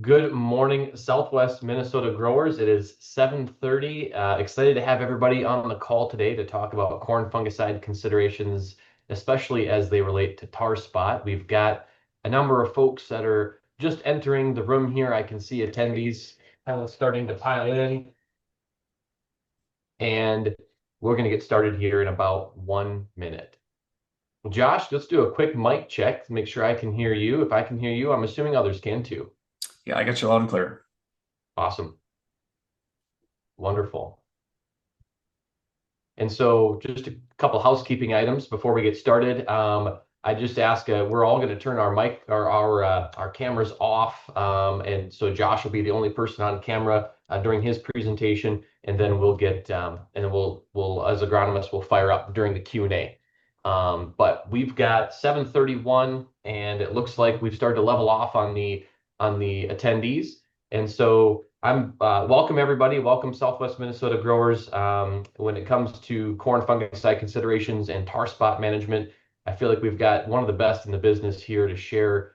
Good morning, Southwest Minnesota growers. It is 7:30. Excited to have everybody on the call today to talk about corn fungicide considerations, especially as they relate to tar spot. We've got a number of folks that are just entering the room here. I can see attendees kind of starting to pile in, and we're going to get started here in about 1 minute. Josh, let's do a quick mic check to make sure I can hear you. If I can hear you, I'm assuming others can too. Yeah, I got you loud and clear. Awesome. Wonderful. And so just a couple housekeeping items before we get started. I just ask, we're all going to turn our mic or our cameras off. And so Josh will be the only person on camera during his presentation. And then and then we'll, as agronomists, we'll fire up during the Q&A. But we've got 7:31 and it looks like we've started to level off on the attendees. And so I'm welcome everybody. Welcome Southwest Minnesota growers. When it comes to corn fungicide considerations and tar spot management, I feel like we've got one of the best in the business here to share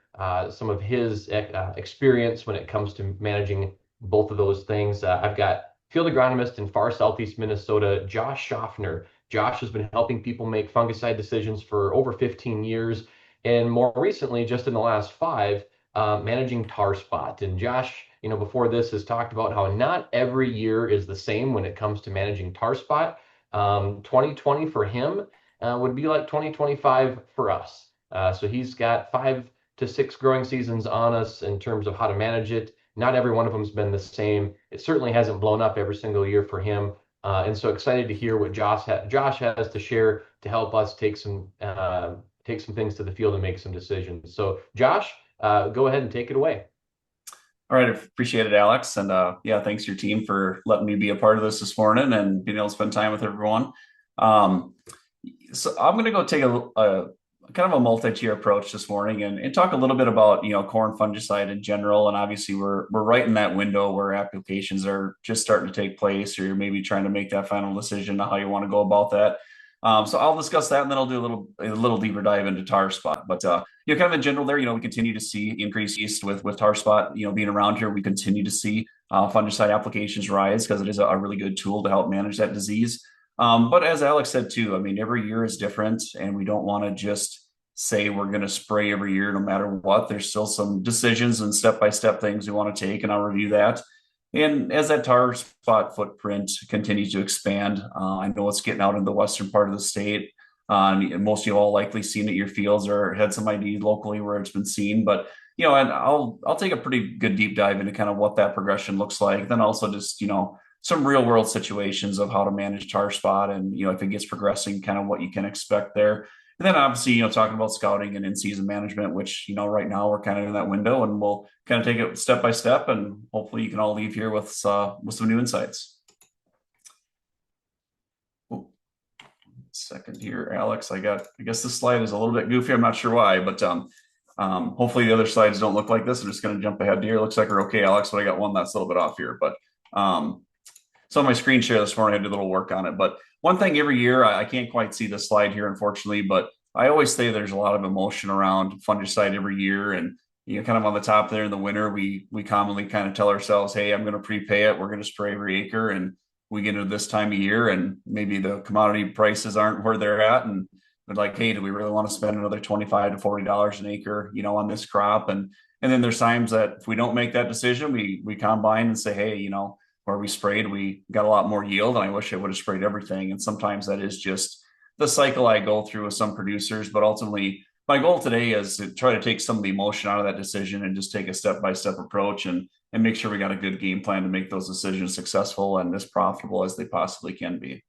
some of his experience when it comes to managing both of those things. I've got field agronomist in far southeast Minnesota, Josh Schaffner. Josh has been helping people make fungicide decisions for over 15 years, and more recently, just in the last five, managing tar spot. And Josh, before this has talked about how not every year is the same when it comes to managing tar spot. 2020 for him would be like 2025 for us. So he's got 5 to 6 growing seasons on us in terms of how to manage it. Not every one of them's been the same. It certainly hasn't blown up every single year for him. And so excited to hear what Josh has to share to help us take some things to the field and make some decisions. So Josh, go ahead and take it away. All right, I appreciate it, Alex. And yeah, thanks to your team for letting me be a part of this morning and being able to spend time with everyone. Um, so I'm going to go take a kind of a multi-tier approach this morning and talk a little bit about, corn fungicide in general. And obviously we're right in that window where applications are just starting to take place, or you're maybe trying to make that final decision on how you want to go about that. So I'll discuss that, and then I'll do a little deeper dive into tar spot. But kind of in general, there, we continue to see increase east with tar spot. Being around here, we continue to see fungicide applications rise because it is a really good tool to help manage that disease. But as Alex said too, I mean, every year is different, and we don't want to just say we're going to spray every year no matter what. There's still some decisions and step-by-step things we want to take, and I'll review that. And as that tar spot footprint continues to expand, I know it's getting out in the western part of the state. Most of you all likely seen it at your fields or had some ID locally where it's been seen. But and I'll take a pretty good deep dive into kind of what that progression looks like. Then also just some real world situations of how to manage tar spot, and if it gets progressing, kind of what you can expect there. And then obviously, talking about scouting and in-season management, which, right now we're kind of in that window, and we'll kind of take it step by step, and hopefully you can all leave here with some new insights. Oh, second here, Alex. I guess this slide is a little bit goofy. I'm not sure why, but hopefully the other slides don't look like this. I'm just going to jump ahead to here. Looks like we're okay, Alex, but I got one that's a little bit off here. But so on my screen share this morning, I did a little work on it. But one thing every year, I can't quite see the slide here, unfortunately, but I always say there's a lot of emotion around fungicide every year. And, kind of on the top there in the winter, we commonly kind of tell ourselves, hey, I'm going to prepay it. We're going to spray every acre. And we get into this time of year and maybe the commodity prices aren't where they're at. And they're like, hey, do we really want to spend another $25 to $40 an acre, on this crop? And then there's times that if we don't make that decision, we combine and say, hey, where we sprayed, we got a lot more yield, and I wish I would have sprayed everything. And sometimes that is just the cycle I go through with some producers. But ultimately, my goal today is to try to take some of the emotion out of that decision and just take a step-by-step approach and make sure we got a good game plan to make those decisions successful and as profitable as they possibly can be.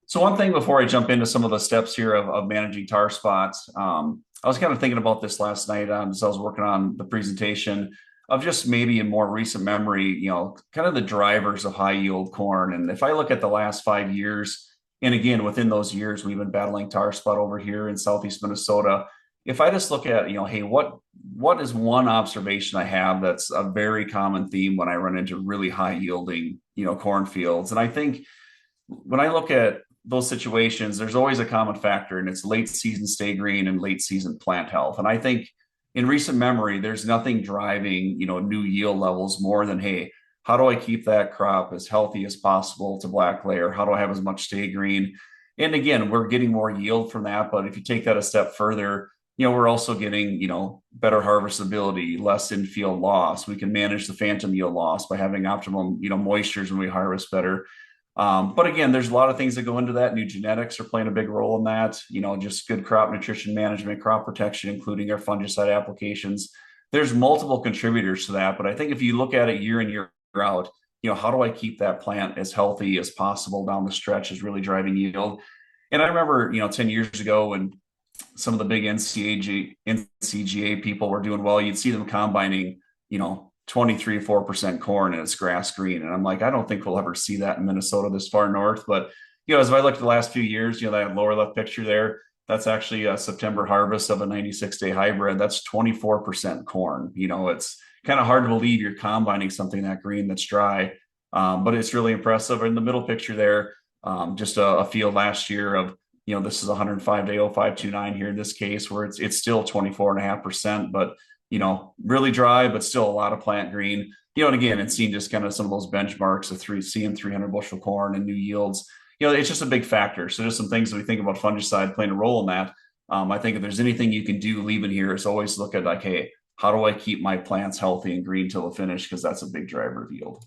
So one thing before I jump into some of the steps here of managing tar spots, I was kind of thinking about this last night as I was working on the presentation of just maybe in more recent memory, kind of the drivers of high yield corn. And if I look at the last 5 years, and again, within those years, we've been battling tar spot over here in Southeast Minnesota. If I just look at, hey, what is one observation I have that's a very common theme when I run into really high yielding, cornfields? And I think when I look at those situations, there's always a common factor, and it's late season stay green and late season plant health. And I think in recent memory, there's nothing driving, new yield levels more than, hey, how do I keep that crop as healthy as possible to black layer? How do I have as much stay green? And again, we're getting more yield from that. But if you take that a step further, we're also getting, better harvestability, less in-field loss. We can manage the phantom yield loss by having optimum, moistures when we harvest better. But again, there's a lot of things that go into that. New genetics are playing a big role in that. Just good crop nutrition management, crop protection, including our fungicide applications. There's multiple contributors to that. But I think if you look at it year in, year out, how do I keep that plant as healthy as possible down the stretch is really driving yield. And I remember, 10 years ago when some of the big NCGA people were doing well, you'd see them combining, 23-4% corn and it's grass green. And I'm like, I don't think we'll ever see that in Minnesota this far north. But, as I look at the last few years, that lower left picture there, that's actually a September harvest of a 96-day hybrid. That's 24% corn. It's kind of hard to believe you're combining something that green that's dry. But it's really impressive. In the middle picture there, just a field last year of, this is 105-day 0529 here in this case, where it's still 24.5%, but really dry, but still a lot of plant green. And again, it's seen just kind of some of those benchmarks of seeing 300 bushel corn and new yields. It's just a big factor. So just some things that we think about fungicide playing a role in that. I think if there's anything you can do leaving here, is always look at like, hey, how do I keep my plants healthy and green till the finish? Because that's a big driver of yield.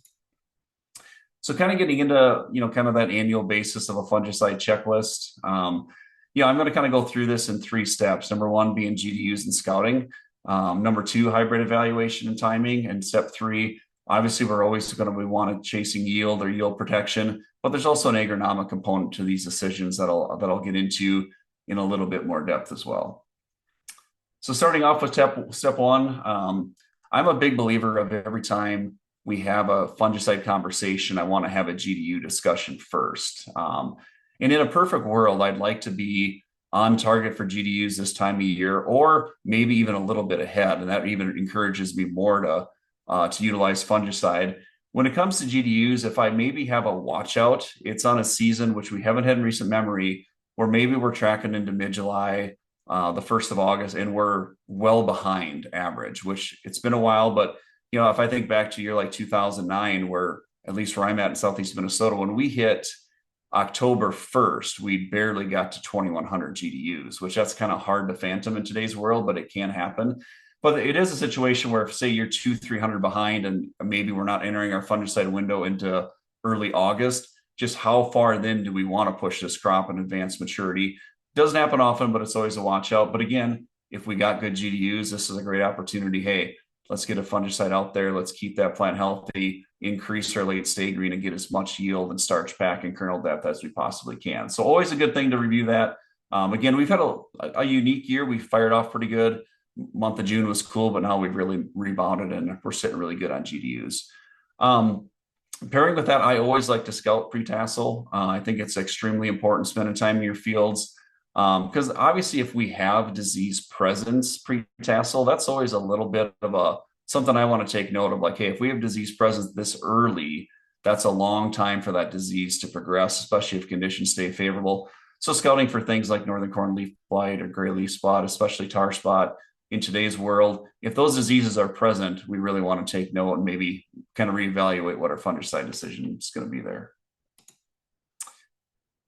So kind of getting into, kind of that annual basis of a fungicide checklist. I'm going to kind of go through this in 3 steps. Number 1 being GDUs and scouting. Number 2, hybrid evaluation and timing. And step 3, obviously we're always going to be wanting chasing yield or yield protection, but there's also an agronomic component to these decisions that I'll get into in a little bit more depth as well. So starting off with step 1, I'm a big believer of every time we have a fungicide conversation, I want to have a GDU discussion first. And in a perfect world, I'd like to be on target for GDUs this time of year, or maybe even a little bit ahead. And that even encourages me more to utilize fungicide. When it comes to GDUs, if I maybe have a watch out, it's on a season, which we haven't had in recent memory, where maybe we're tracking into mid-July, the 1st of August, and we're well behind average, which it's been a while, but if I think back to a year like 2009, where at least where I'm at in Southeast Minnesota, when we hit October 1st, we barely got to 2,100 GDUs, which that's kind of hard to phantom in today's world, but it can happen. But it is a situation where if say you're 200-300 behind and maybe we're not entering our fungicide window into early August, just how far then do we want to push this crop in advanced maturity? Doesn't happen often, but it's always a watch out. But again, if we got good GDUs, this is a great opportunity. Hey, let's get a fungicide out there. Let's keep that plant healthy, increase our late stay green, and get as much yield and starch pack and kernel depth as we possibly can. So always a good thing to review that. Again, we've had a unique year. We fired off pretty good. Month of June was cool, but now we've really rebounded and we're sitting really good on GDUs. Pairing with that, I always like to scout pre-tassel. I think it's extremely important spending time in your fields. Because obviously if we have disease presence pre-tassel, that's always a little bit of something I want to take note of. Like, hey, if we have disease presence this early, that's a long time for that disease to progress, especially if conditions stay favorable. So scouting for things like northern corn leaf blight or gray leaf spot, especially tar spot in today's world, if those diseases are present, we really want to take note and maybe kind of reevaluate what our fungicide decision is going to be there.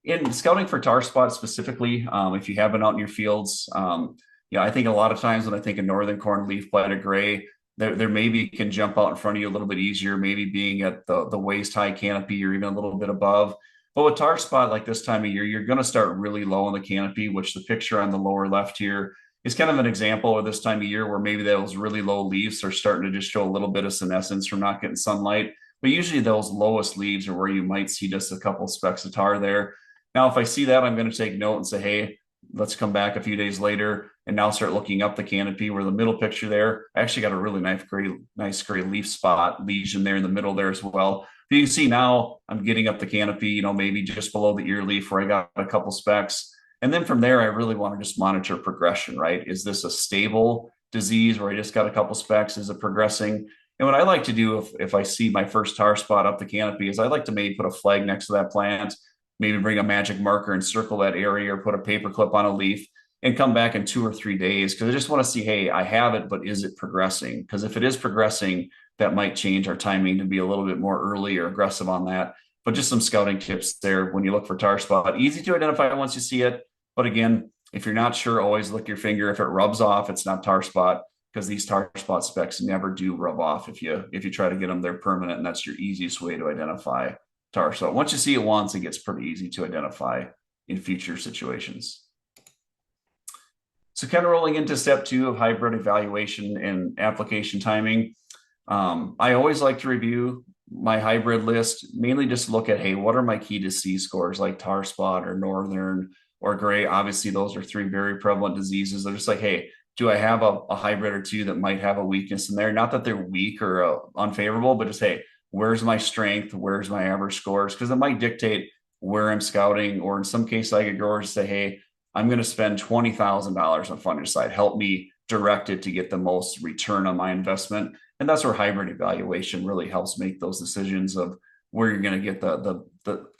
In scouting for tar spots specifically, if you have been out in your fields, I think a lot of times when I think of northern corn leaf blight or gray, there maybe can jump out in front of you a little bit easier, maybe being at the waist high canopy or even a little bit above. But with tar spot like this time of year, you're going to start really low in the canopy, which the picture on the lower left here is kind of an example of this time of year where maybe those really low leaves are starting to just show a little bit of senescence from not getting sunlight. But usually those lowest leaves are where you might see just a couple specks of tar there. Now, if I see that, I'm going to take note and say, hey, let's come back a few days later and now start looking up the canopy where the middle picture there, I actually got a really nice gray leaf spot lesion there in the middle there as well. But you can see now I'm getting up the canopy, maybe just below the ear leaf where I got a couple specks. And then from there, I really want to just monitor progression, right? Is this a stable disease where I just got a couple specks? Is it progressing? And what I like to do if I see my first tar spot up the canopy is I like to maybe put a flag next to that plant, maybe bring a magic marker and circle that area or put a paper clip on a leaf and come back in 2 or 3 days because I just want to see, hey, I have it, but is it progressing? Because if it is progressing, that might change our timing to be a little bit more early or aggressive on that. But just some scouting tips there when you look for tar spot. Easy to identify once you see it. But again, if you're not sure, always lick your finger. If it rubs off, it's not tar spot, because these tar spot specs never do rub off if you try to get them, they're permanent, and that's your easiest way to identify tar. So once you see it once, it gets pretty easy to identify in future situations. So kind of rolling into step 2 of hybrid evaluation and application timing. I always like to review my hybrid list, mainly just look at, hey, what are my key disease scores like tar spot or northern or gray? Obviously, those are 3 very prevalent diseases. They're just like, hey, do I have a hybrid or 2 that might have a weakness in there? Not that they're weak or unfavorable, but just, hey, where's my strength? Where's my average scores? Because it might dictate where I'm scouting, or in some cases, I could go and say, hey, I'm going to spend $20,000 on fungicide. Help me direct it to get the most return on my investment. And that's where hybrid evaluation really helps make those decisions of where you're going to get the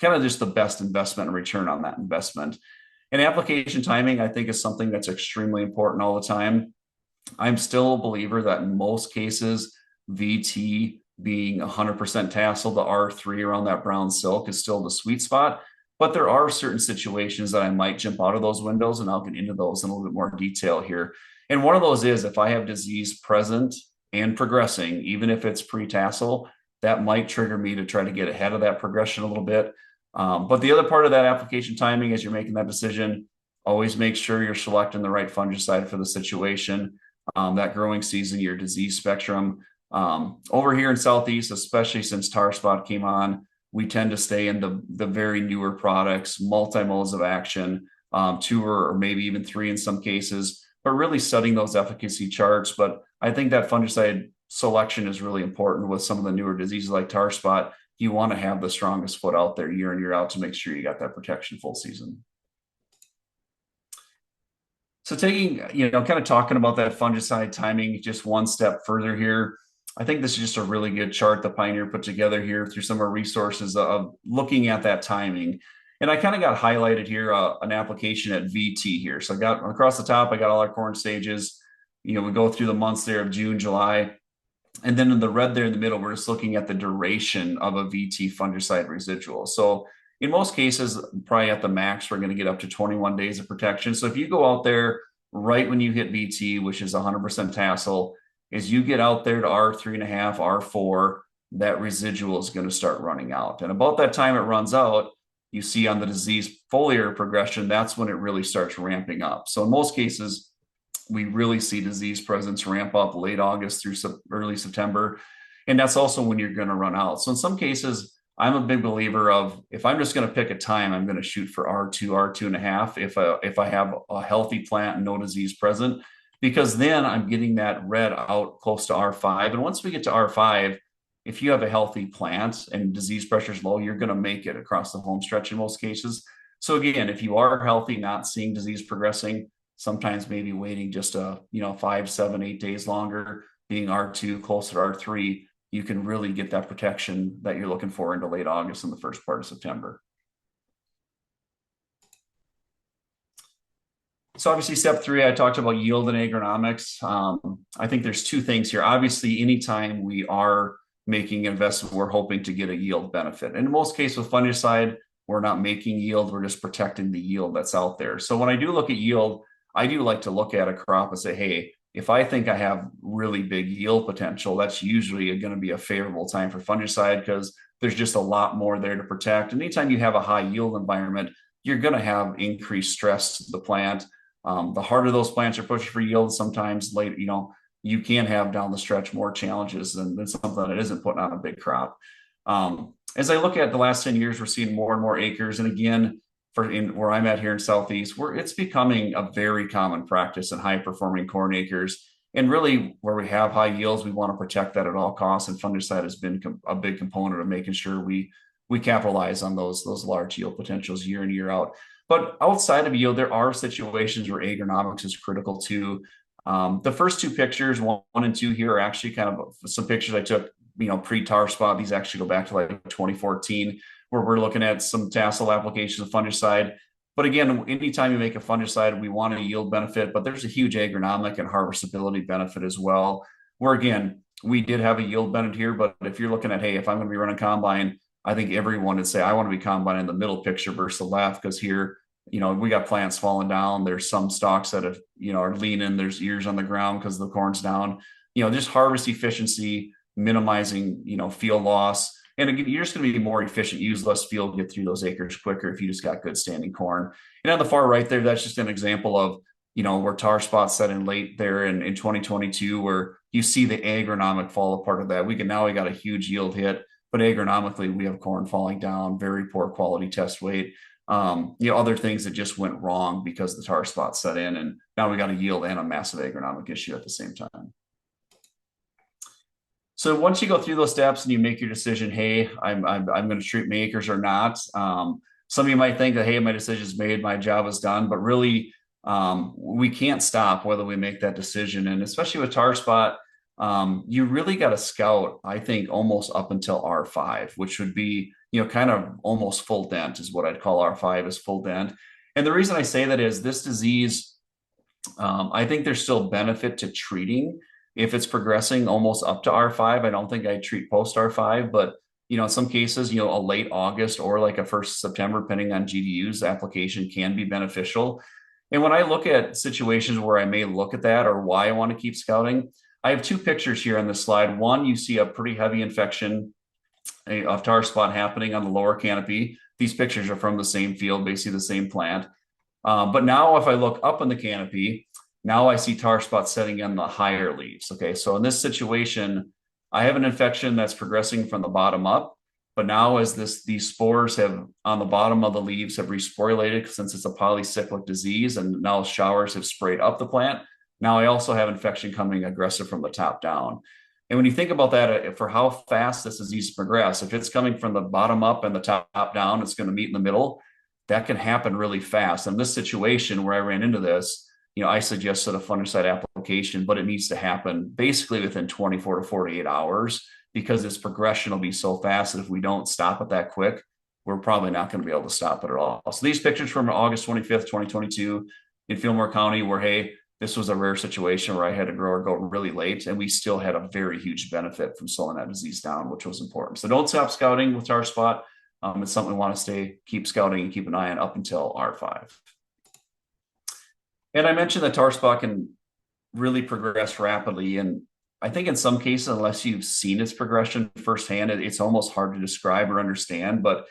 kind of just the best investment and return on that investment. And application timing, I think, is something that's extremely important all the time. I'm still a believer that in most cases, VT being 100% tassel, the R3 around that brown silk is still the sweet spot. But there are certain situations that I might jump out of those windows, and I'll get into those in a little bit more detail here. And one of those is if I have disease present and progressing, even if it's pre-tassel, that might trigger me to try to get ahead of that progression a little bit. But the other part of that application timing, as you're making that decision, always make sure you're selecting the right fungicide for the situation, that growing season, your disease spectrum. Over here in Southeast, especially since tar spot came on, we tend to stay in the very newer products, multi-modes of action, 2 or maybe even 3 in some cases, but really studying those efficacy charts. But I think that fungicide selection is really important with some of the newer diseases like tar spot. You want to have the strongest foot out there year in, year out to make sure you got that protection full season. So taking, kind of talking about that fungicide timing just one step further here, I think this is just a really good chart that Pioneer put together here through some of our resources of looking at that timing. And I kind of got highlighted here an application at VT here. So I got across the top, I got all our corn stages. We go through the months there of June, July. And then in the red there in the middle, we're just looking at the duration of a VT fungicide residual. So in most cases, probably at the max, we're going to get up to 21 days of protection. So if you go out there right when you hit VT, which is 100% tassel, as you get out there to R3.5, R4, that residual is going to start running out. And about that time it runs out, you see on the disease foliar progression, that's when it really starts ramping up. So in most cases, we really see disease presence ramp up late August through early September. And that's also when you're going to run out. So in some cases, I'm a big believer of, if I'm just going to pick a time, I'm going to shoot for R2, R2.5 if I have a healthy plant and no disease present, because then I'm getting that red out close to R5. And once we get to R5, if you have a healthy plant and disease pressure is low, you're going to make it across the home stretch in most cases. So again, if you are healthy, not seeing disease progressing, sometimes maybe waiting just 5, 7, 8 days longer, being R2 closer to R3, you can really get that protection that you're looking for into late August and the first part of September. So obviously step 3, I talked about yield and agronomics. I think there's 2 things here. Obviously, anytime we are making investment, we're hoping to get a yield benefit. And in most cases with fungicide, we're not making yield, we're just protecting the yield that's out there. So when I do look at yield, I do like to look at a crop and say, hey, if I think I have really big yield potential, that's usually going to be a favorable time for fungicide because there's just a lot more there to protect. And anytime you have a high yield environment, you're going to have increased stress to the plant. The harder those plants are pushing for yield, sometimes late, you can have down the stretch more challenges than something that isn't putting on a big crop. As I look at the last 10 years, we're seeing more and more acres. And again, where I'm at here in Southeast, it's becoming a very common practice in high performing corn acres. And really where we have high yields, we want to protect that at all costs. And fungicide has been a big component of making sure we capitalize on those large yield potentials year in, year out. But outside of yield, there are situations where agronomics is critical too. The first 2 pictures, 1 and 2 here, are actually kind of some pictures I took, pre-tar spot. These actually go back to like 2014, where we're looking at some tassel applications of fungicide. But again, anytime you make a fungicide, we want a yield benefit, but there's a huge agronomic and harvestability benefit as well. Where again, we did have a yield benefit here, but if you're looking at, hey, if I'm going to be running combine, I think everyone would say I want to be combine in the middle picture versus the left, because here, we got plants falling down. There's some stalks that have, are leaning. There's ears on the ground because the corn's down. Just harvest efficiency, minimizing, field loss. And again, you're just going to be more efficient, use less fuel, get through those acres quicker if you just got good standing corn. And on the far right there, that's just an example of, where tar spots set in late there in 2022, where you see the agronomic fall apart of that. We got a huge yield hit, but agronomically, we have corn falling down, very poor quality test weight. Other things that just went wrong because the tar spots set in, and now we got a yield and a massive agronomic issue at the same time. So once you go through those steps and you make your decision, hey, I'm going to treat my acres or not. Some of you might think that, hey, my decision's made, my job is done, but really we can't stop whether we make that decision. And especially with tar spot, you really got to scout, I think, almost up until R5, which would be, kind of almost full dent is what I'd call R5 is full dent. And the reason I say that is this disease, I think there's still benefit to treating if it's progressing almost up to R5. I don't think I treat post R5, but in some cases, a late August or like a 1st September, depending on GDU's application, can be beneficial. And when I look at situations where I may look at that or why I want to keep scouting, I have 2 pictures here on this slide. One, you see a pretty heavy infection of tar spot happening on the lower canopy. These pictures are from the same field, basically the same plant. But now if I look up in the canopy, now I see tar spots setting in the higher leaves. Okay, so in this situation, I have an infection that's progressing from the bottom up, but now as these spores have on the bottom of the leaves have resporulated, since it's a polycyclic disease, and now showers have sprayed up the plant. Now I also have infection coming aggressive from the top down. And when you think about that, for how fast this disease progress, if it's coming from the bottom up and the top down, it's going to meet in the middle. That can happen really fast. In this situation where I ran into this, I suggested a fungicide application, but it needs to happen basically within 24 to 48 hours, because its progression will be so fast that if we don't stop it that quick, we're probably not going to be able to stop it at all. So these pictures from August 25th, 2022 in Fillmore County, where, hey, this was a rare situation where I had a grower go really late, and we still had a very huge benefit from slowing that disease down, which was important. So don't stop scouting with tar spot. It's something we want to keep scouting and keep an eye on up until R5. And I mentioned that tar spot can really progress rapidly. And I think in some cases, unless you've seen its progression firsthand, it's almost hard to describe or understand. But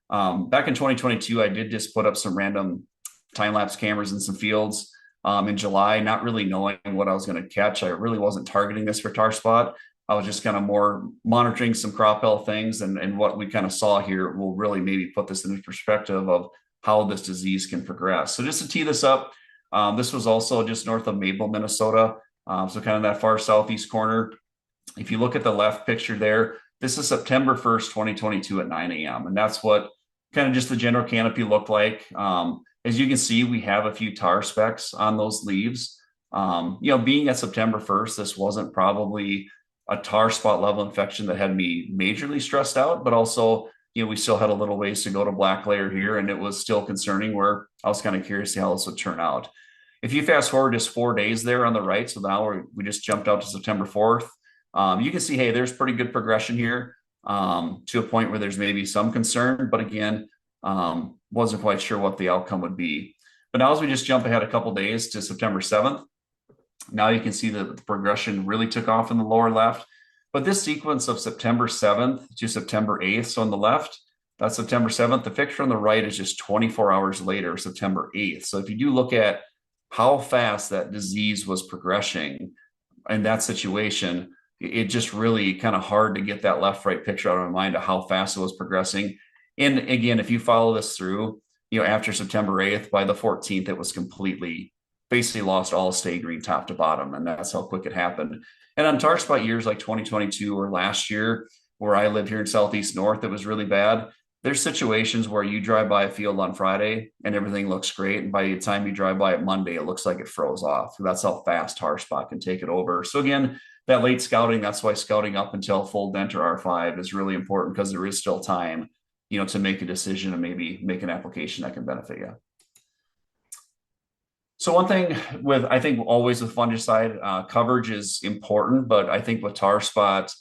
back in 2022, I did just put up some random time-lapse cameras in some fields in July, not really knowing what I was going to catch. I really wasn't targeting this for tar spot. I was just kind of more monitoring some crop health things, and what we kind of saw here will really maybe put this into perspective of how this disease can progress. So just to tee this up, this was also just north of Maple, Minnesota. So kind of that far southeast corner. If you look at the left picture there, this is September 1st, 2022 at 9 a.m. And that's what kind of just the general canopy looked like. As you can see, we have a few tar specks on those leaves. Being at September 1st, this wasn't probably a tar spot level infection that had me majorly stressed out, but also, we still had a little ways to go to black layer here, and it was still concerning, where I was kind of curious to see how this would turn out. If you fast forward just 4 days there on the right, so now we just jumped out to September 4th, you can see, hey, there's pretty good progression here to a point where there's maybe some concern, but again, wasn't quite sure what the outcome would be. But now as we just jump ahead a couple days to September 7th, now you can see that the progression really took off in the lower left. But this sequence of September 7th to September 8th, so on the left, that's September 7th. The picture on the right is just 24 hours later, September 8th. So if you do look at how fast that disease was progressing in that situation, it just really kind of hard to get that left-right picture out of my mind of how fast it was progressing. And again, if you follow this through, after September 8th, by the 14th, it was completely, basically lost all stay green top to bottom. And that's how quick it happened. And on tar spot years like 2022 or last year, where I live here in Southeast North, it was really bad. There's situations where you drive by a field on Friday and everything looks great. And by the time you drive by it Monday, it looks like it froze off. That's how fast tar spot can take it over. So again, that late scouting, that's why scouting up until full dent or R5 is really important, because there is still time, to make a decision and maybe make an application that can benefit you. So one thing with, I think always with fungicide, coverage is important, but I think with tar spot,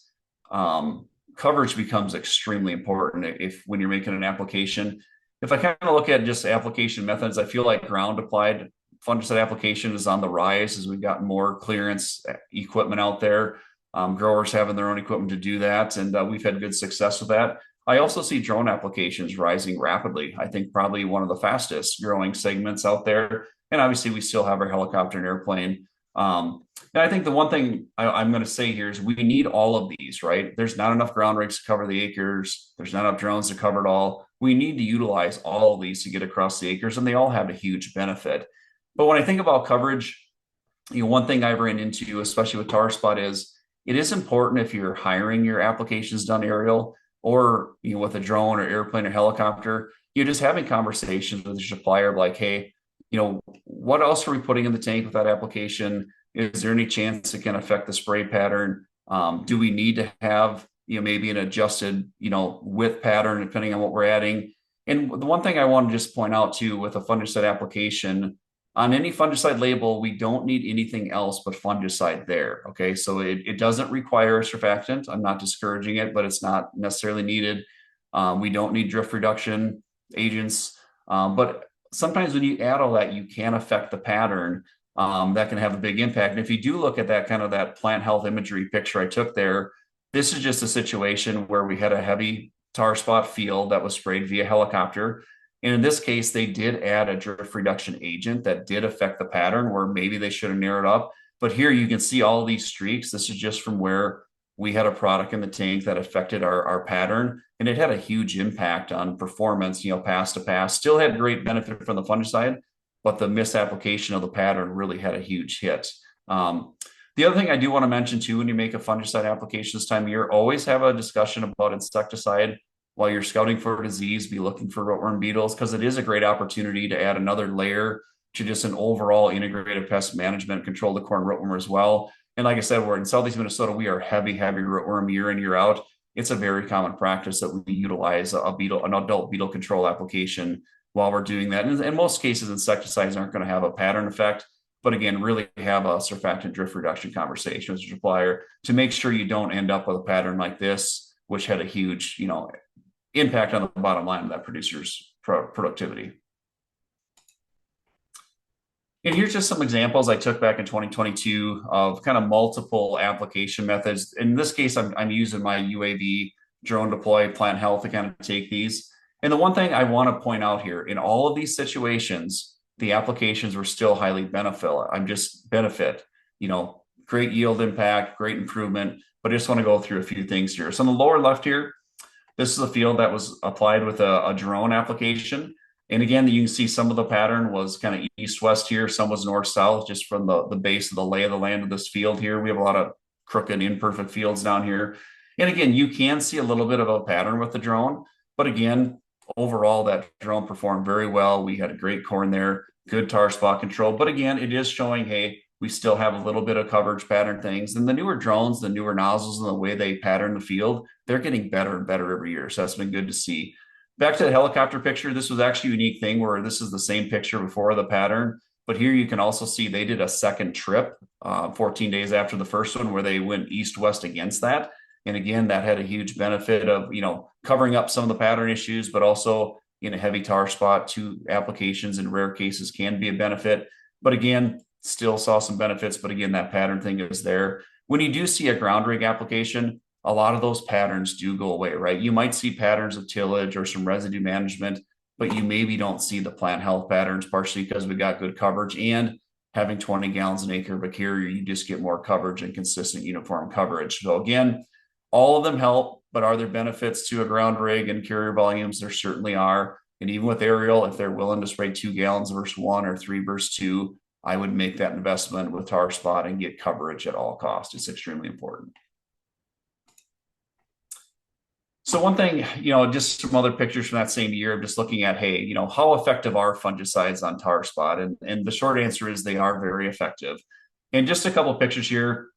um, coverage becomes extremely important if when you're making an application. If I kind of look at just application methods, I feel like ground applied fungicide application is on the rise as we've got more clearance equipment out there. Growers having their own equipment to do that, and we've had good success with that. I also see drone applications rising rapidly. I think probably one of the fastest growing segments out there. And obviously, we still have our helicopter and airplane. And I think the one thing I'm going to say here is we need all of these, right? There's not enough ground rigs to cover the acres. There's not enough drones to cover it all. We need to utilize all of these to get across the acres, and they all have a huge benefit. But when I think about coverage, one thing I've ran into, especially with tar spot, is it is important if you're hiring your applications done aerial or with a drone or airplane or helicopter, you're just having conversations with your supplier like, hey, what else are we putting in the tank with that application? Is there any chance it can affect the spray pattern? Do we need to have, maybe an adjusted, width pattern depending on what we're adding? And the one thing I want to just point out too, with a fungicide application, on any fungicide label, we don't need anything else but fungicide there. Okay. So it doesn't require a surfactant. I'm not discouraging it, but it's not necessarily needed. We don't need drift reduction agents. But sometimes when you add all that, you can affect the pattern. That can have a big impact. And if you do look at that kind of that plant health imagery picture I took there, this is just a situation where we had a heavy tar spot field that was sprayed via helicopter. And in this case, they did add a drift reduction agent that did affect the pattern where maybe they should have narrowed up. But here you can see all these streaks. This is just from where we had a product in the tank that affected our pattern. And it had a huge impact on performance, pass to pass. Still had great benefit from the fungicide, but the misapplication of the pattern really had a huge hit. The other thing I do want to mention too, when you make a fungicide application this time of year, always have a discussion about insecticide. While you're scouting for a disease, be looking for rootworm beetles, because it is a great opportunity to add another layer to just an overall integrated pest management, control the corn rootworm as well. And like I said, we're in Southeast Minnesota, we are heavy rootworm year in, year out. It's a very common practice that we utilize an adult beetle control application while we're doing that. And in most cases, insecticides aren't going to have a pattern effect, but again, really have a surfactant drift reduction conversation with your supplier to make sure you don't end up with a pattern like this, which had a huge, impact on the bottom line of that producer's productivity. And here's just some examples I took back in 2022 of kind of multiple application methods. In this case, I'm using my UAV drone deploy plant health to kind of take these. And the one thing I want to point out here, in all of these situations, the applications were still highly benefit, great yield impact, great improvement, but I just want to go through a few things here. So on the lower left here, this is a field that was applied with a drone application. And again, you can see some of the pattern was kind of east-west here. Some was north-south, just from the base of the lay of the land of this field here. We have a lot of crooked, imperfect fields down here. And again, you can see a little bit of a pattern with the drone. But again, overall, that drone performed very well. We had a great corn there, good tar spot control. But again, it is showing, hey, we still have a little bit of coverage pattern things. And the newer drones, the newer nozzles, and the way they pattern the field, they're getting better and better every year. So that's been good to see. Back to the helicopter picture, this was actually a unique thing where this is the same picture before the pattern. But here you can also see they did a second trip 14 days after the first one where they went east-west against that. And again, that had a huge benefit of, covering up some of the pattern issues, but also in a heavy tar spot, 2 applications in rare cases can be a benefit. But again, still saw some benefits, but again, that pattern thing is there. When you do see a ground rig application, a lot of those patterns do go away, right? You might see patterns of tillage or some residue management, but you maybe don't see the plant health patterns, partially because we got good coverage, and having 20 gallons an acre of a carrier, you just get more coverage and consistent uniform coverage. So again, all of them help, but are there benefits to a ground rig and carrier volumes? There certainly are. And even with aerial, if they're willing to spray 2 gallons versus 1 or 3 versus 2, I would make that investment with tar spot and get coverage at all costs. It's extremely important. So one thing, just some other pictures from that same year of just looking at, hey, how effective are fungicides on tar spot? And the short answer is they are very effective. And just a couple of pictures here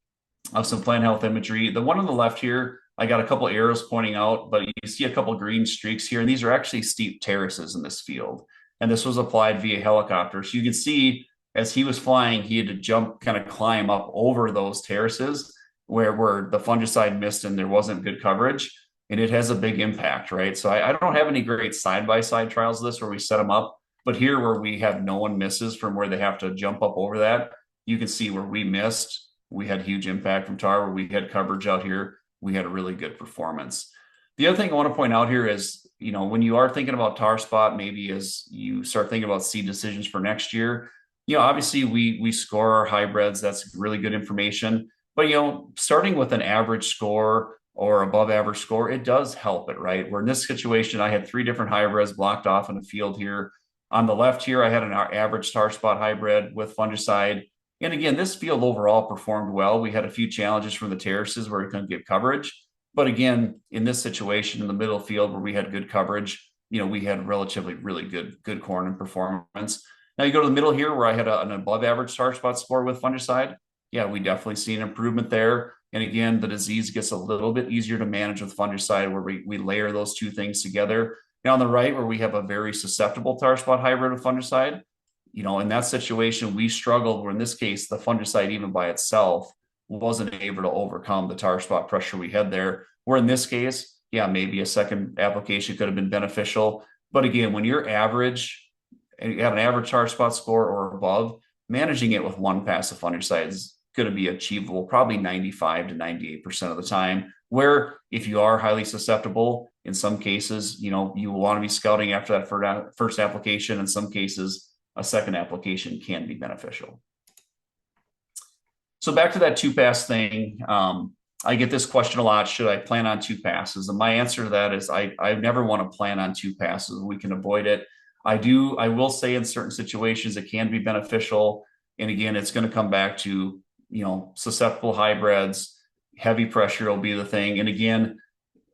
of some plant health imagery. The one on the left here, I got a couple arrows pointing out, but you see a couple of green streaks here, and these are actually steep terraces in this field. And this was applied via helicopter. So you can see as he was flying, he had to jump, kind of climb up over those terraces where the fungicide missed and there wasn't good coverage. And it has a big impact, right? So I don't have any great side by side trials of this where we set them up, but here where we have no one misses from where they have to jump up over that, you can see where we missed. We had huge impact from tar. Where we had coverage out here, we had a really good performance. The other thing I want to point out here is, when you are thinking about tar spot, maybe as you start thinking about seed decisions for next year, obviously we score our hybrids. That's really good information. But starting with an average score or above average score, it does help it, right? Where in this situation, I had 3 different hybrids blocked off in the field here. On the left here, I had an average tar spot hybrid with fungicide. And again, this field overall performed well. We had a few challenges from the terraces where we couldn't get coverage. But again, in this situation, in the middle field where we had good coverage, we had relatively really good corn and performance. Now you go to the middle here where I had an above average tar spot score with fungicide. Yeah, we definitely see an improvement there. And again, the disease gets a little bit easier to manage with fungicide where we layer those two things together. Now on the right, where we have a very susceptible tar spot hybrid with fungicide, in that situation, we struggled where in this case, the fungicide, even by itself, wasn't able to overcome the tar spot pressure we had there. Where in this case, yeah, maybe a second application could have been beneficial. But again, when you're average and you have an average tar spot score or above, managing it with one pass of fungicide is going to be achievable probably 95 to 98% of the time. Where if you are highly susceptible, in some cases, you want to be scouting after that first application. In some cases, a second application can be beneficial. So back to that 2-pass thing. I get this question a lot. Should I plan on 2 passes? And my answer to that is I never want to plan on 2 passes. We can avoid it. I will say in certain situations it can be beneficial. And again, it's going to come back to, susceptible hybrids, heavy pressure will be the thing. And again,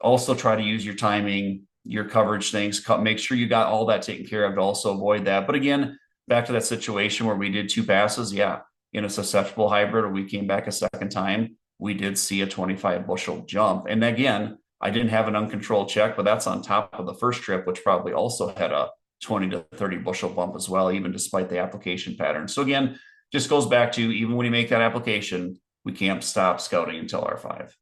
also try to use your timing, your coverage things, make sure you got all that taken care of to also avoid that. But again, back to that situation where we did 2 passes. Yeah. In a susceptible hybrid, or we came back a second time, we did see a 25 bushel jump. And again, I didn't have an uncontrolled check, but that's on top of the first trip, which probably also had a 20 to 30 bushel bump as well, even despite the application pattern. So again, just goes back to even when you make that application, we can't stop scouting until R5.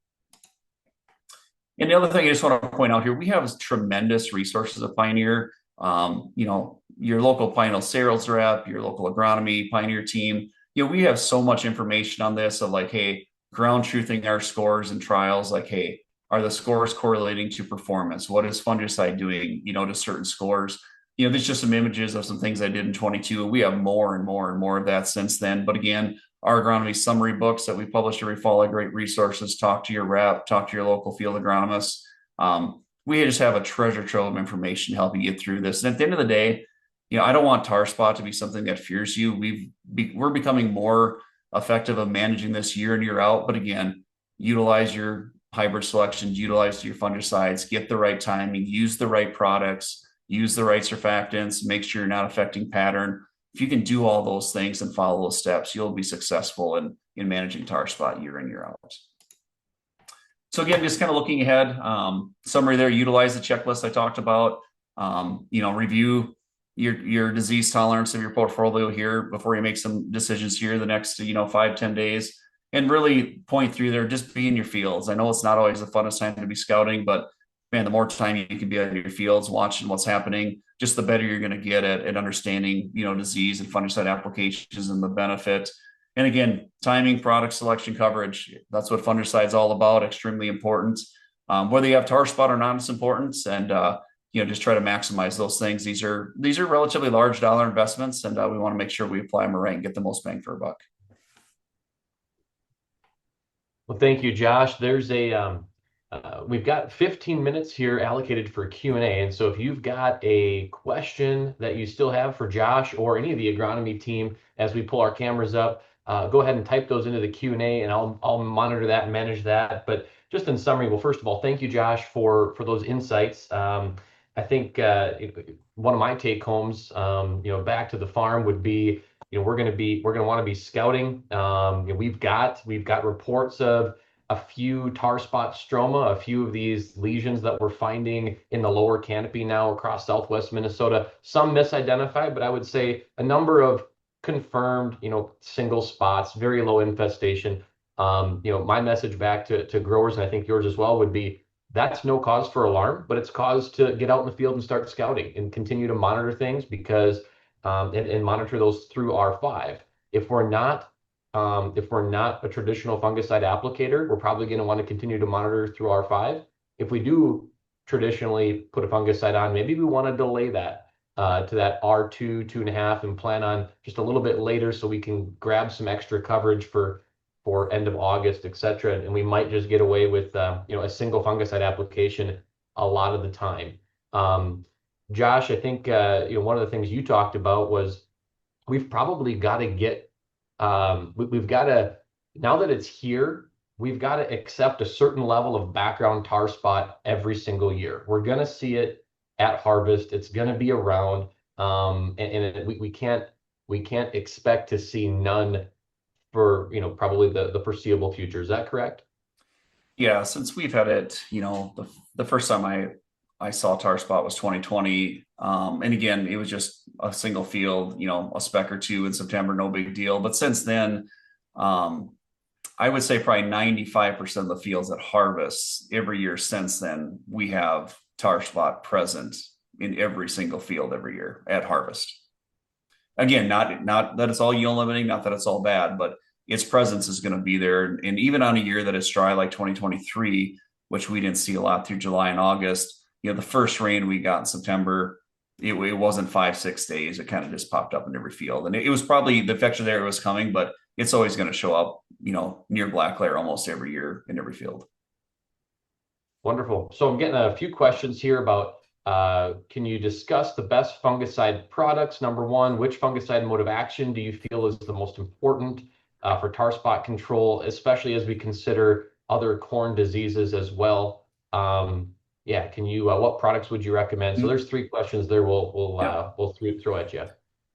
And the other thing I just want to point out here, we have tremendous resources at Pioneer. Your local Pioneer sales rep, your local agronomy Pioneer team, we have so much information on this of like, hey, ground truthing our scores and trials. Like, hey, are the scores correlating to performance? What is fungicide doing, to certain scores? There's just some images of some things I did in 22. We have more and more and more of that since then. But again, our agronomy summary books that we publish every fall are great resources. Talk to your rep, talk to your local field agronomist. We just have a treasure trove of information to help you get through this. And at the end of the day, I don't want tar spot to be something that fears you. We're becoming more effective of managing this year in, year out. But again, utilize your hybrid selections, utilize your fungicides, get the right timing, use the right products, use the right surfactants, make sure you're not affecting pattern. If you can do all those things and follow those steps, you'll be successful in managing tar spot year in, year out. So again, just kind of looking ahead, summary there, utilize the checklist I talked about, review your disease tolerance of your portfolio here before you make some decisions here the next 5-10 days, and really point through there, just be in your fields. I know it's not always the funnest time to be scouting, but man, the more time you can be in your fields watching what's happening, just the better you're going to get at understanding disease and fungicide applications and the benefit. And again, timing, product selection, coverage, that's what fungicide is all about. Extremely important. Whether you have tar spot or not, it's important. And just try to maximize those things. These are relatively large dollar investments, and we want to make sure we apply them right and get the most bang for a buck. Well, thank you, Josh. There's we've got 15 minutes here allocated for Q&A. And so if you've got a question that you still have for Josh or any of the agronomy team as we pull our cameras up, go ahead and type those into the Q&A, and I'll monitor that and manage that. But just in summary, well, first of all, thank you, Josh, for those insights. I think one of my take homes, back to the farm would be, we're going to want to be scouting. We've got reports of a few tar spot stroma, a few of these lesions that we're finding in the lower canopy now across Southwest Minnesota. Some misidentified, but I would say a number of confirmed, single spots, very low infestation. My message back to growers, and I think yours as well, would be that's no cause for alarm, but it's cause to get out in the field and start scouting and continue to monitor things because and monitor those through R5. If we're not if we're not a traditional fungicide applicator, we're probably going to want to continue to monitor through R5. If we do traditionally put a fungicide on, maybe we want to delay that to that R2, 2.5, and plan on just a little bit later so we can grab some extra coverage for end of August, et cetera. And we might just get away with a single fungicide application a lot of the time. Josh, I think one of the things you talked about was we've probably got to get we've got to, now that it's here, we've got to accept a certain level of background tar spot every single year. We're going to see it at harvest. It's going to be around, and we can't expect to see none for probably the foreseeable future. Is that correct? Yeah, since we've had it, the first time I saw tar spot was 2020. And again, it was just a single field, a speck or two in September, no big deal. But since then, um, I would say probably 95% of the fields at harvest every year since then, we have tar spot present in every single field every year at harvest. Again, not that it's all yield limiting, not that it's all bad, but its presence is going to be there. And even on a year that is dry like 2023, which we didn't see a lot through July and August, the first rain we got in September, it wasn't 5, 6 days. It kind of just popped up in every field. And it was probably the effects there was coming, but it's always going to show up, near black layer almost every year in every field. Wonderful. So I'm getting a few questions here about can you discuss the best fungicide products? Number one, which fungicide mode of action do you feel is the most important for tar spot control, especially as we consider other corn diseases as well? Yeah, can you what products would you recommend? So there's three questions there. We'll throw at you.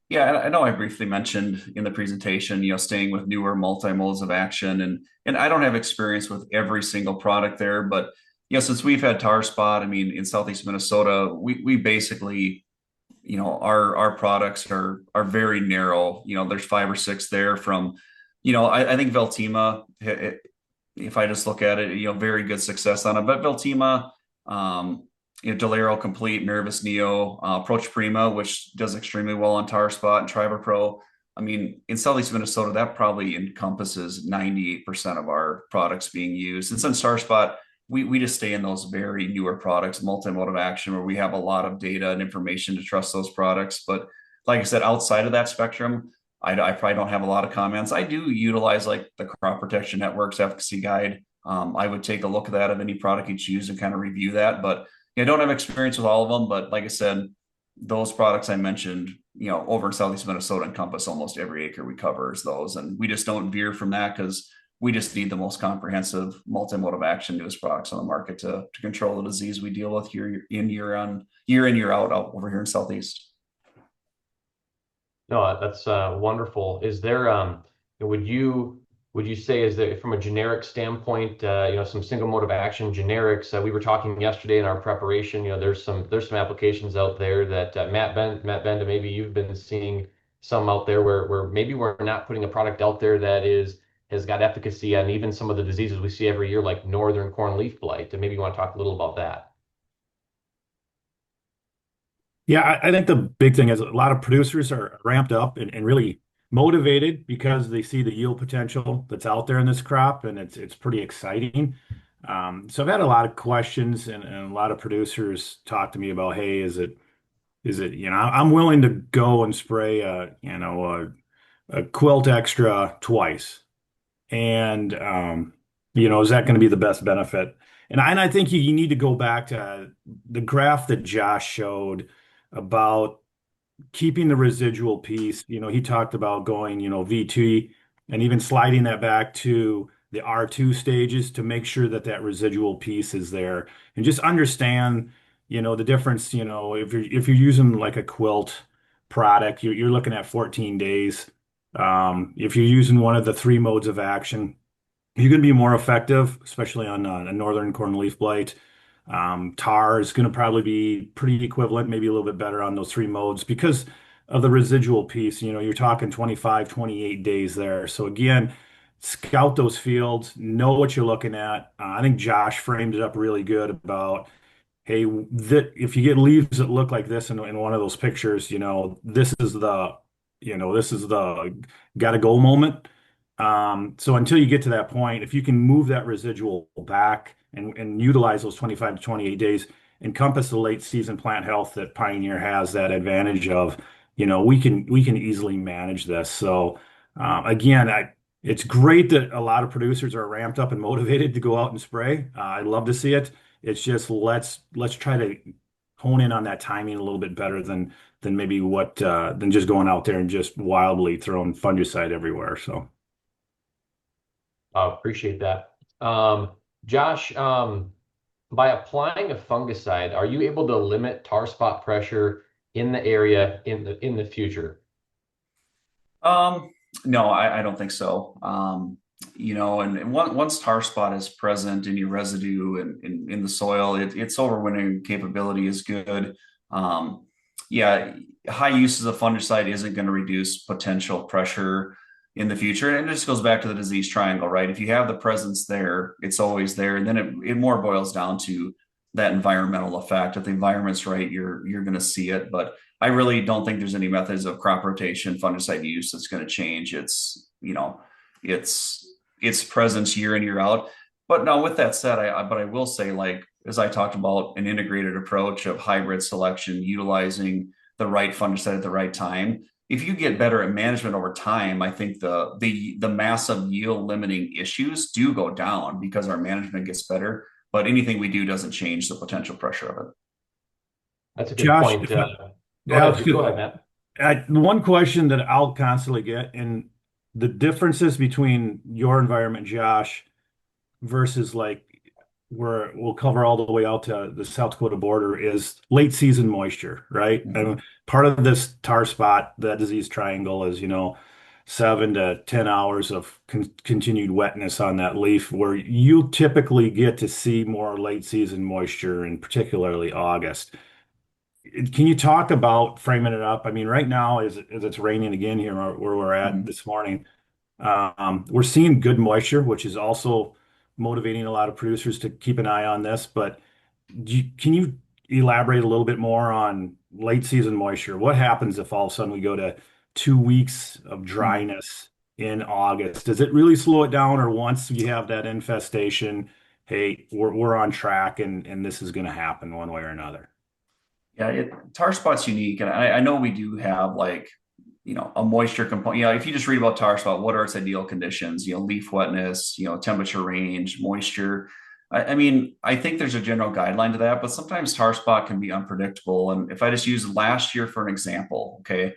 Yeah, I know I briefly mentioned in the presentation, staying with newer multi-modes of action, and I don't have experience with every single product there, but since we've had tar spot, I mean, in Southeast Minnesota, we basically, our products are very narrow. There's 5 or 6 there from, I think Veltima, if I just look at it, very good success on it, but Veltima, Delero Complete, Nervous Neo, Approach Prima, which does extremely well on tar spot, and Triber Pro. I mean, in Southeast Minnesota, that probably encompasses 98% of our products being used. And since tar spot, we just stay in those very newer products, multi-mode of action, where we have a lot of data and information to trust those products. But like I said, outside of that spectrum, I probably don't have a lot of comments. I do utilize like the Crop Protection Network's efficacy guide. I would take a look at that of any product you choose and kind of review that. But I don't have experience with all of them. But like I said, those products I mentioned, over in Southeast Minnesota encompass almost every acre we cover is those. And we just don't veer from that because we just need the most comprehensive multi-mode of action newest products on the market to control the disease we deal with year in, year out over here in Southeast. No, that's wonderful. Is there would you say is there from a generic standpoint, some single mode of action generics? We were talking yesterday in our preparation. There's some applications out there that Matt Benda, maybe you've been seeing some out there where maybe we're not putting a product out there that has got efficacy on even some of the diseases we see every year, like northern corn leaf blight. And maybe you want to talk a little about that. Yeah, I think the big thing is a lot of producers are ramped up and really motivated because they see the yield potential that's out there in this crop, and it's pretty exciting. So I've had a lot of questions, and a lot of producers talk to me about, hey, is it I'm willing to go and spray a quilt extra twice, and is that going to be the best benefit? And I think you need to go back to the graph that Josh showed about keeping the residual piece. He talked about going, VT and even sliding that back to the R2 stages to make sure that that residual piece is there and just understand, the difference. If you're using like a quilt product, you're looking at 14 days. If you're using one of the three modes of action, you're going to be more effective, especially on a northern corn leaf blight. Tar is going to probably be pretty equivalent, maybe a little bit better on those three modes because of the residual piece. You're talking 25, 28 days there. So again, scout those fields, know what you're looking at. I think Josh framed it up really good about, hey, that if you get leaves that look like this in one of those pictures, this is the gotta go moment. So until you get to that point, if you can move that residual back and utilize those 25 to 28 days, encompass the late season plant health that Pioneer has that advantage of, we can easily manage this. So again, it's great that a lot of producers are ramped up and motivated to go out and spray. I'd love to see it. It's just let's try to hone in on that timing a little bit better than maybe than just going out there and just wildly throwing fungicide everywhere. So Appreciate that. Josh, by applying a fungicide, are you able to limit tar spot pressure in the area in the future? No, I don't think so. And once tar spot is present in your residue and in the soil, its overwintering capability is good. Um, yeah, high uses of fungicide isn't going to reduce potential pressure in the future. And it just goes back to the disease triangle, right? If you have the presence there, it's always there. And then it more boils down to that environmental effect. If the environment's right, you're going to see it. But I really don't think there's any methods of crop rotation, fungicide use that's going to change. Its presence year in, year out. But now with that said, I will say, like, as I talked about, an integrated approach of hybrid selection, utilizing the right fungicide at the right time. If you get better at management over time, I think the massive yield limiting issues do go down because our management gets better. But anything we do doesn't change the potential pressure of it. That's a good Josh, point. yeah, Go ahead, Matt. the one question that I'll constantly get, and the differences between your environment, Josh, versus like where we'll cover all the way out to the South Dakota border is late season moisture, right? Mhm. And part of this tar spot, that disease triangle is, 7 to 10 hours of continued wetness on that leaf, where you typically get to see more late season moisture, and particularly August. Can you talk about framing it up? I mean, right now, as it's raining again here where we're at Mhm. this morning, we're seeing good moisture, which is also motivating a lot of producers to keep an eye on this. But can you elaborate a little bit more on late season moisture? What happens if all of a sudden we go to 2 weeks of Mhm. dryness in August? Does it really slow it down, or once you have that infestation, hey, we're on track and this is going to happen one way or another? Yeah, tar spot's unique, and I know we do have like a moisture component. If you just read about tar spot, what are its ideal conditions? Leaf wetness, temperature range, moisture. I mean, I think there's a general guideline to that, but sometimes tar spot can be unpredictable. And if I just use last year for an example, okay,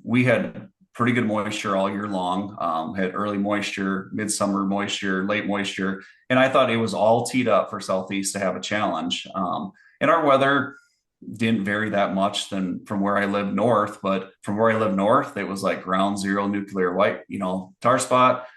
we had pretty good moisture all year long. Had early moisture, midsummer moisture, late moisture, and I thought it was all teed up for Southeast to have a challenge. And our weather didn't vary that much than from where I live north, but from where I live north, it was like ground zero nuclear white, tar spot,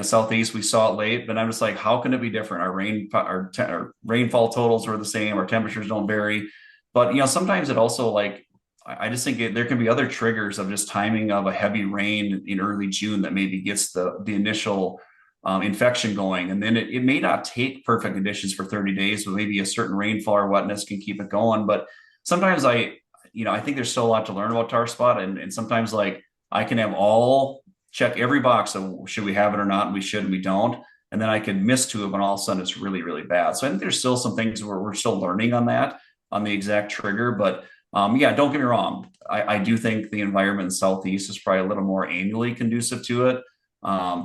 southeast, we saw it late, but I'm just like, how can it be different? Our rainfall totals are the same, our temperatures don't vary. But sometimes it also like I just think there can be other triggers of just timing of a heavy rain in early June that maybe gets the initial infection going. And then it may not take perfect conditions for 30 days, but maybe a certain rainfall or wetness can keep it going. But sometimes I think there's still a lot to learn about tar spot. And sometimes like I can have all check every box of should we have it or not, and we should and we don't. And then I can miss two of them, and all of a sudden it's really, really bad. So I think there's still some things where we're still learning on that, on the exact trigger. But yeah, don't get me wrong. I do think the environment in the Southeast is probably a little more annually conducive to it,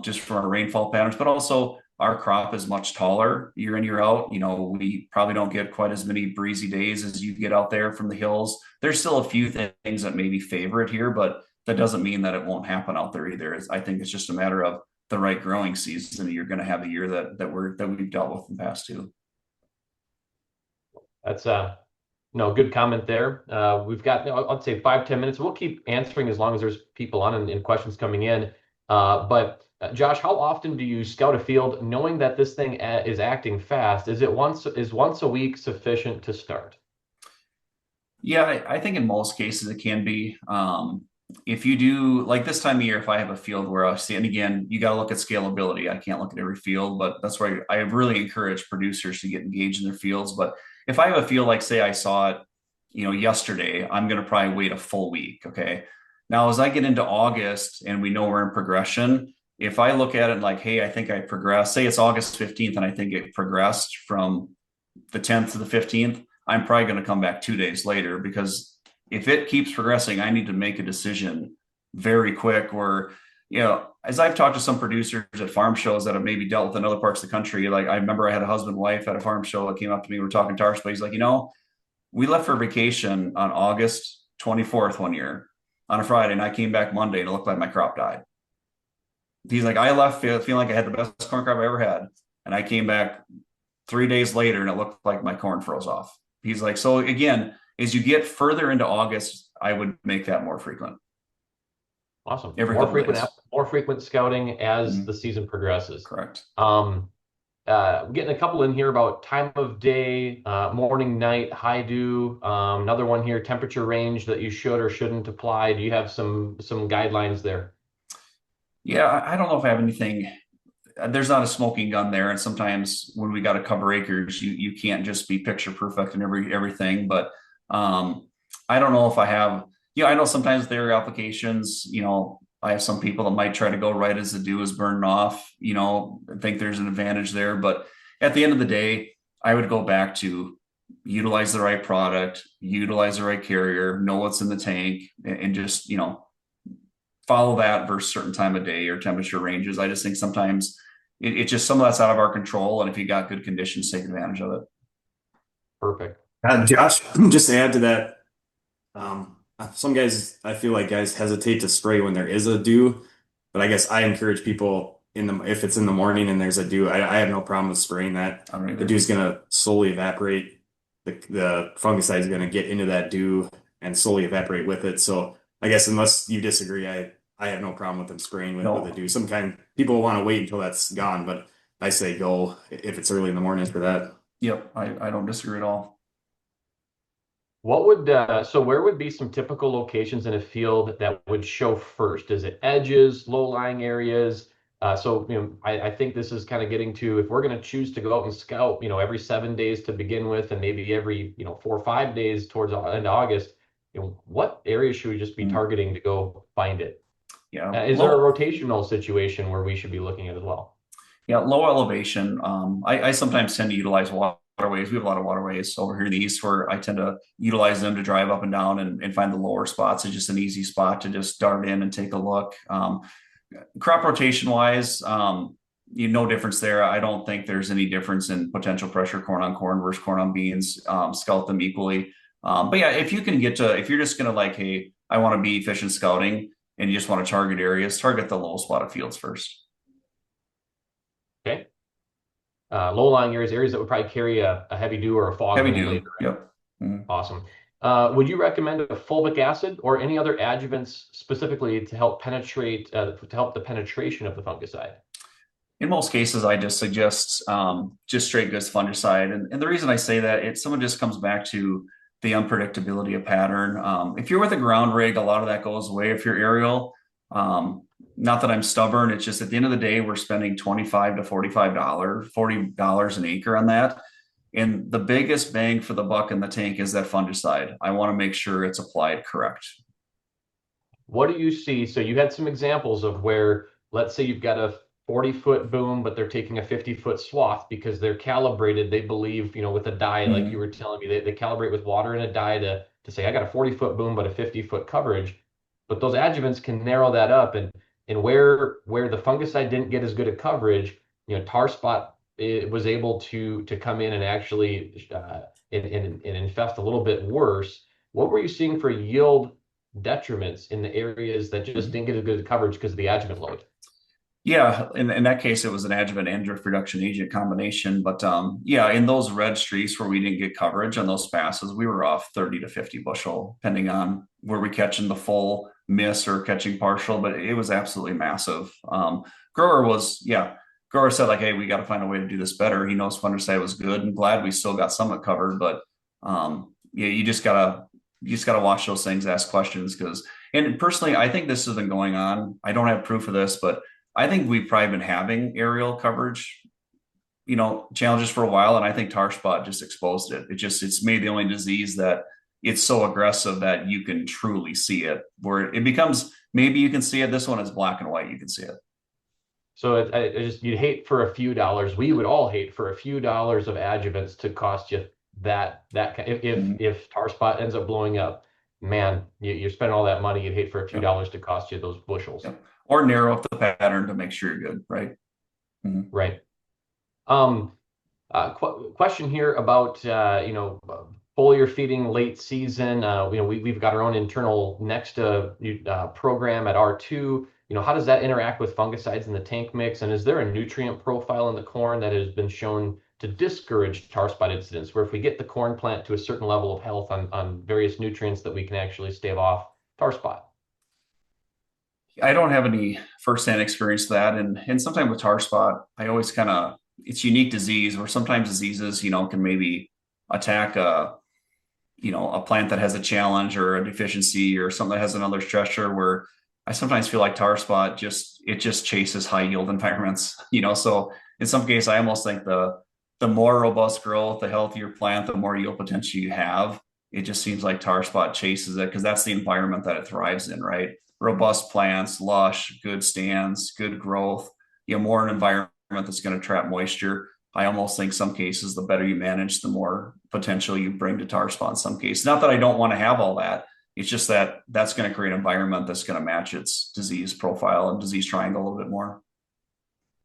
just for our rainfall patterns, but also our crop is much taller year in, year out. We probably don't get quite as many breezy days as you get out there from the hills. There's still a few things that maybe favor it here, but that doesn't mean that it won't happen out there either. I think it's just a matter of the right growing season. You're going to have a year that we've dealt with in the past too. That's no, good comment there. We've got, I'd say 5, 10 minutes. We'll keep answering as long as there's people on and questions coming in. But Josh, how often do you scout a field knowing that this thing is acting fast? Is once a week sufficient to start? Yeah, I think in most cases it can be. If you do like this time of year, if I have a field where I see, and again, you got to look at scalability. I can't look at every field, but that's why I really encourage producers to get engaged in their fields. But if I have a field like, say, I saw it, yesterday, I'm going to probably wait a full week. Okay. Now, as I get into August and we know we're in progression, if I look at it like, hey, I think I progressed, say it's August 15th, and I think it progressed from the 10th to the 15th, I'm probably going to come back 2 days later because if it keeps progressing, I need to make a decision very quick. Where, as I've talked to some producers at farm shows that have maybe dealt with in other parts of the country, like I remember I had a husband and wife at a farm show that came up to me, we were talking TARS, but he's like, we left for vacation on August 24th one year on a Friday, and I came back Monday and it looked like my crop died. He's like, I left feeling like I had the best corn crop I ever had. And I came back 3 days later and it looked like my corn froze off. He's like, so again, as you get further into August, I would make that more frequent. Awesome. Every More couple frequent, days. more frequent scouting as Mhm. the season progresses. Correct. Getting a couple in here about time of day, morning, night, high dew. Another one here, temperature range that you should or shouldn't apply. Do you have some guidelines there? Yeah, I don't know if I have anything. There's not a smoking gun there, and sometimes when we got to cover acres, you can't just be picture perfect and everything. But I don't know if I have. I know sometimes there are applications. I have some people that might try to go right as the dew is burning off. I think there's an advantage there, but at the end of the day, I would go back to utilize the right product, utilize the right carrier, know what's in the tank, and just follow that versus certain time of day or temperature ranges. I just think sometimes it's just some of that's out of our control. And if you got good conditions, take advantage of it. Perfect. Josh, just to add to that, some guys, I feel like guys hesitate to spray when there is a dew, but I guess I encourage people if it's in the morning and there's a dew, I have no problem with spraying that. I don't The either. dew is going to slowly evaporate. The fungicide is going to get into that dew and slowly evaporate with it. So I guess unless you disagree, I have no problem with them spraying with No. the dew. Some kind people want to wait until that's gone, but I say go if it's early in the morning for that. Yep, I don't disagree at all. What would so where would be some typical locations in a field that would show first? Is it edges, low-lying areas? So I think this is kind of getting to if we're going to choose to go out and scout, every 7 days to begin with, and maybe every 4 or 5 days towards end of August. What areas should we just be targeting to go find it? Yeah. Is there a rotational situation where we should be looking at as well? Yeah, low elevation. I sometimes tend to utilize waterways. We have a lot of waterways over here in the east where I tend to utilize them to drive up and down and find the lower spots. It's just an easy spot to just dart in and take a look. Crop rotation wise, no difference there. I don't think there's any difference in potential pressure corn on corn versus corn on beans. Scout them equally. But yeah, if you're just going to like, hey, I want to be efficient scouting and you just want to target areas, target the low spotted fields first. Okay. Low-lying areas that would probably carry a heavy dew or a fog. Heavy dew. Later. Yep. Mm-hmm. Awesome. Would you recommend a fulvic acid or any other adjuvants specifically to help penetrate, to help the penetration of the fungicide? In most cases, I just suggest just straight goods fungicide. And the reason I say that, someone just comes back to the unpredictability of pattern. If you're with a ground rig, a lot of that goes away. If you're aerial, not that I'm stubborn, it's just at the end of the day, we're spending $25 to $40 an acre on that. And the biggest bang for the buck in the tank is that fungicide. I want to make sure it's applied correct. What do you see? So you had some examples of where, let's say you've got a 40-foot boom, but they're taking a 50-foot swath because they're calibrated, they believe, with a dye, like you were telling me, they calibrate with water and a dye to say, I got a 40-foot boom, but a 50-foot coverage. But those adjuvants can narrow that up. And where the fungicide didn't get as good a coverage, tar spot it was able to come in and actually and infest a little bit worse. What were you seeing for yield detriments in the areas that just didn't get as good coverage because of the adjuvant load? Yeah, in that case, it was an adjuvant and drift reduction agent combination. But yeah, in those red streaks where we didn't get coverage on those passes, we were off 30 to 50 bushel, depending on were we catching the full miss or catching partial. But it was absolutely massive. Grower said like, hey, we got to find a way to do this better. He knows fungicide was good and glad we still got some covered. But yeah, you just gotta you just got to watch those things, ask questions and personally, I think this has been going on. I don't have proof of this, but I think we've probably been having aerial coverage, challenges for a while. And I think tar spot just exposed it. It's made the only disease that it's so aggressive that you can truly see it, where it becomes, maybe you can see it. This one is black and white. You can see it. So you'd hate for a few dollars. We would all hate for a few dollars of adjuvants to cost you if tar spot ends up blowing up, man, you're spending all that money. You'd hate for a few dollars to cost you those bushels. Yep. Or narrow up the pattern to make sure you're good, right? Mm-hmm. Right. Question here about foliar feeding late season. We've got our own internal next program at R2. How does that interact with fungicides in the tank mix? And is there a nutrient profile in the corn that has been shown to discourage tar spot incidents, where if we get the corn plant to a certain level of health on various nutrients, that we can actually stave off tar spot? I don't have any firsthand experience with that. And sometimes with tar spot, I always it's unique disease where sometimes diseases, can maybe attack a plant that has a challenge or a deficiency or something that has another stressor, where I sometimes feel like tar spot just chases high yield environments, so in some cases, I almost think the more robust growth, the healthier plant, the more yield potential you have. It just seems like tar spot chases it because that's the environment that it thrives in, right? Robust plants, lush, good stands, good growth, more an environment that's going to trap moisture. I almost think some cases, the better you manage, the more potential you bring to tar spot in some cases. Not that I don't want to have all that. It's just that's going to create an environment that's going to match its disease profile and disease triangle a little bit more.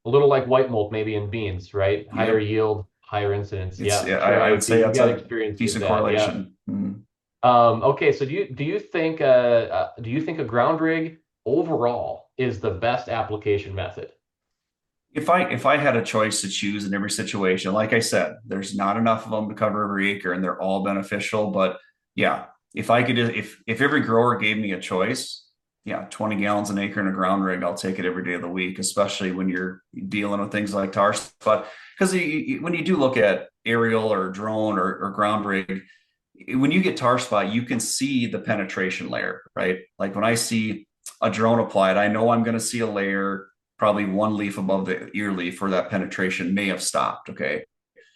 A little like white mold maybe in beans, right? Higher yield, higher incidence. I would say that's a decent correlation. Yeah. Mm-hmm. Okay, so do you think a ground rig overall is the best application method? If I had a choice to choose in every situation, like I said, there's not enough of them to cover every acre, and they're all beneficial. But yeah, if every grower gave me a choice, 20 gallons an acre in a ground rig, I'll take it every day of the week, especially when you're dealing with things like tar spot. Because when you do look at aerial or drone or ground rig, when you get tar spot, you can see the penetration layer, right? Like when I see a drone applied, I know I'm going to see a layer probably one leaf above the ear leaf where that penetration may have stopped, okay?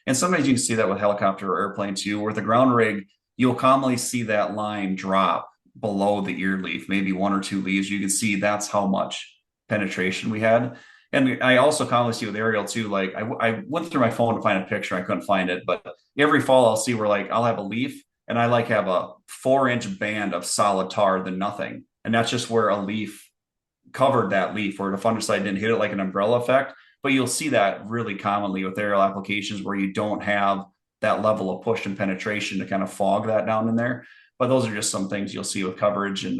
And sometimes you can see that with helicopter or airplane too, where the ground rig, you'll commonly see that line drop below the ear leaf, maybe one or two leaves. You can see that's how much penetration we had. And I also commonly see with aerial too, like I went through my phone to find a picture, I couldn't find it, but every fall I'll see where I'll have a leaf and I have a 4-inch band of solid tar than nothing. And that's just where a leaf covered that leaf, where the fungicide didn't hit it like an umbrella effect. But you'll see that really commonly with aerial applications where you don't have that level of push and penetration to kind of fog that down in there. But those are just some things you'll see with coverage and,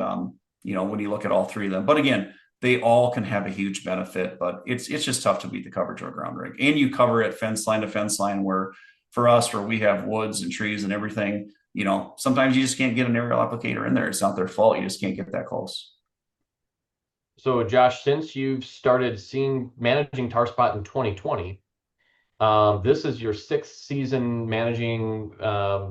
when you look at all three of them. But again, they all can have a huge benefit, but it's just tough to beat the coverage of a ground rig. And you cover it fence line to fence line, where for us, where we have woods and trees and everything, sometimes you just can't get an aerial applicator in there. It's not their fault. You just can't get that close. So Josh, since you've started managing tar spot in 2020, this is your 6th season managing